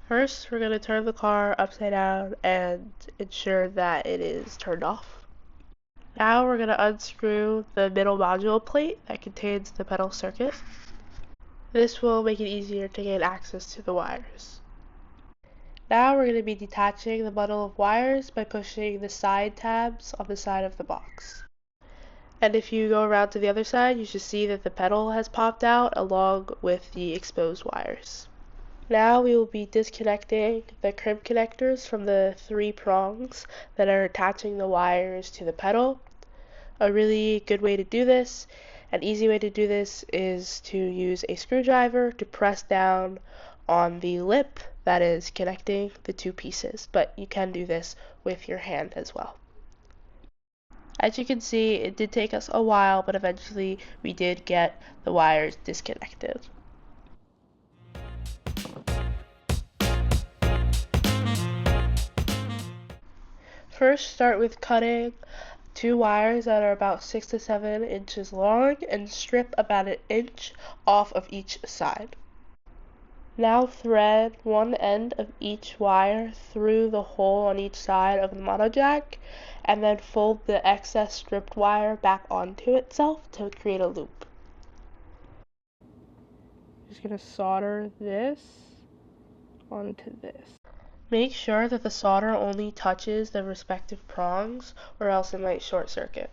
First, we're going to turn the car upside down and ensure that it is turned off. Now we're going to unscrew the middle module plate that contains the pedal circuit. This will make it easier to gain access to the wires. Now we're going to be detaching the bundle of wires by pushing the side tabs on the side of the box. And if you go around to the other side, you should see that the pedal has popped out along with the exposed wires. Now we will be disconnecting the crimp connectors from the 3 prongs that are attaching the wires to the pedal. A really good way to do this, an easy way to do this, is to use a screwdriver to press down on the lip that is connecting the 2 pieces, but you can do this with your hand as well. As you can see, it did take us a while, but eventually we did get the wires disconnected. First, start with cutting 2 wires that are about 6 to 7 inches long and strip about an inch off of each side. Now thread one end of each wire through the hole on each side of the mono jack and then fold the excess stripped wire back onto itself to create a loop. Just going to solder this onto this. Make sure that the solder only touches the respective prongs or else it might short circuit.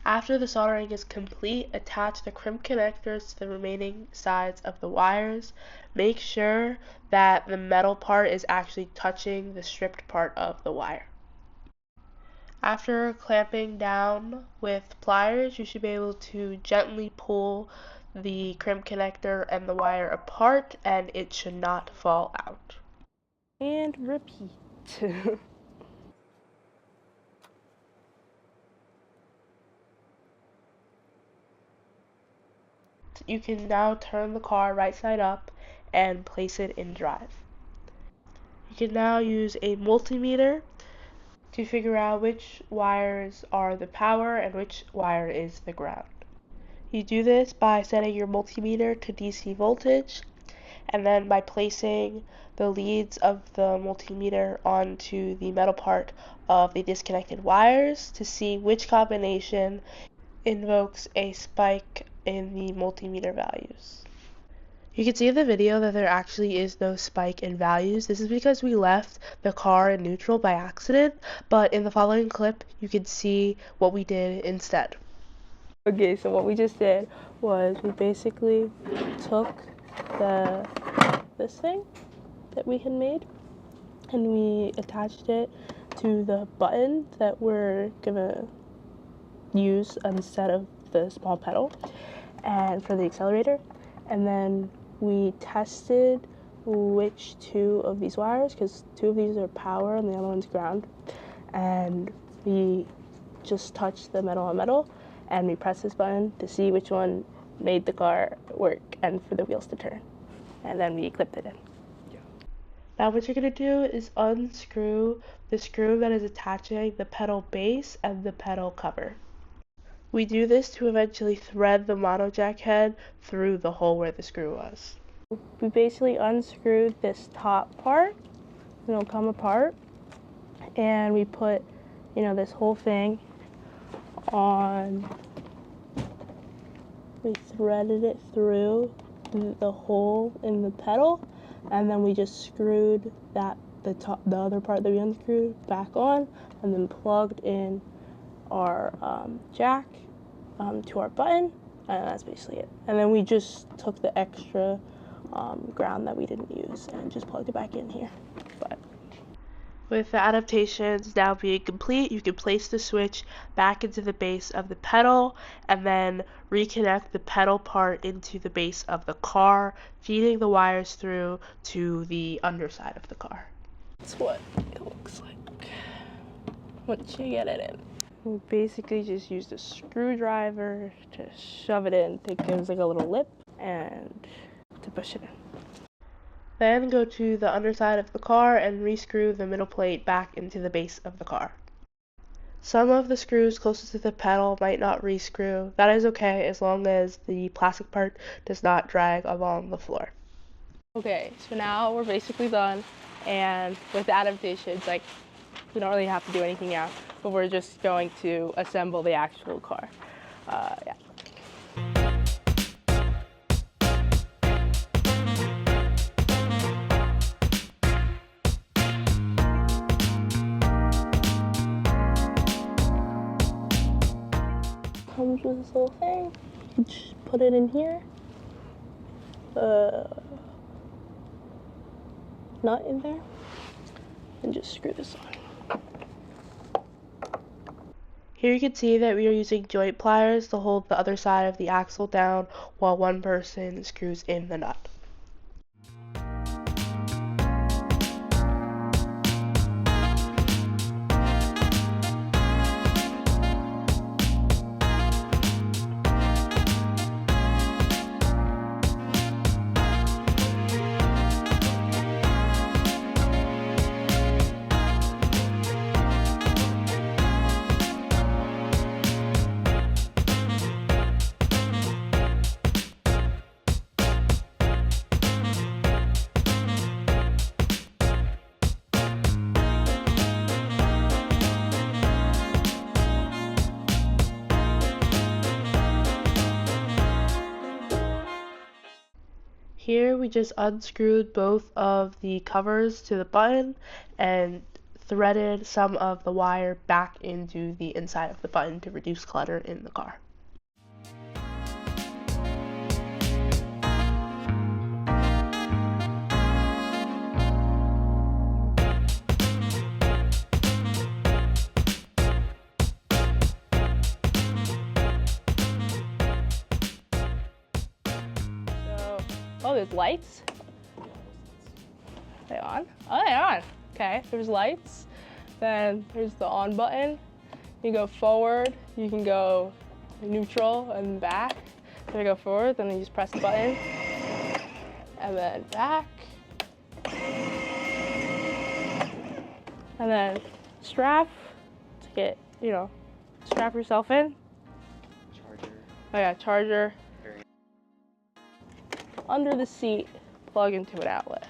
After the soldering is complete, attach the crimp connectors to the remaining sides of the wires. Make sure that the metal part is actually touching the stripped part of the wire. After clamping down with pliers, you should be able to gently pull the crimp connector and the wire apart, and it should not fall out. And repeat. You can now turn the car right side up and place it in drive. You can now use a multimeter to figure out which wires are the power and which wire is the ground. You do this by setting your multimeter to DC voltage and then by placing the leads of the multimeter onto the metal part of the disconnected wires to see which combination invokes a spike in the multimeter values. You can see in the video that there actually is no spike in values. This is because we left the car in neutral by accident, but in the following clip you can see what we did instead. Okay, so what we just did was we basically took this thing that we had made and we attached it to the button that we're gonna use instead of the small pedal and for the accelerator, and then we tested which 2 of these wires, because 2 of these are power and the other one's ground, and we just touched the metal on metal and we pressed this button to see which one made the car work and for the wheels to turn, and then we clipped it in. Now what you're going to do is unscrew the screw that is attaching the pedal base and the pedal cover. We do this to eventually thread the mono jack head through the hole where the screw was. We basically unscrewed this top part, and it'll come apart, and we put, this whole thing on. We threaded it through the hole in the pedal, and then we just screwed the other part that we unscrewed back on, and then plugged in our jack to our button, and that's basically it. And then we just took the extra ground that we didn't use and just plugged it back in here. But With the adaptations now being complete, you can place the switch back into the base of the pedal and then reconnect the pedal part into the base of the car, feeding the wires through to the underside of the car. That's what it looks like once you get it in. We basically just use the screwdriver to shove it in. It gives like a little lip and to push it in. Then go to the underside of the car and rescrew the middle plate back into the base of the car. Some of the screws closest to the pedal might not rescrew. That is okay as long as the plastic part does not drag along the floor. Okay, so now we're basically done, and with the adaptations, like, we don't really have to do anything now, but we're just going to assemble the actual car. Yeah. Comes with this little thing. You just put it in here. Nut in there, and just screw this on. Here you can see that we are using joint pliers to hold the other side of the axle down while one person screws in the nut. Here we just unscrewed both of the covers to the button and threaded some of the wire back into the inside of the button to reduce clutter in the car. Oh, there's lights. Are they on? Oh, they're on. Okay, there's lights. Then there's the on button. You go forward, you can go neutral and back. So you go forward, then you just press the button. And then back. And then strap to get, strap yourself in. Charger. Oh yeah, charger. Under the seat, plug into an outlet.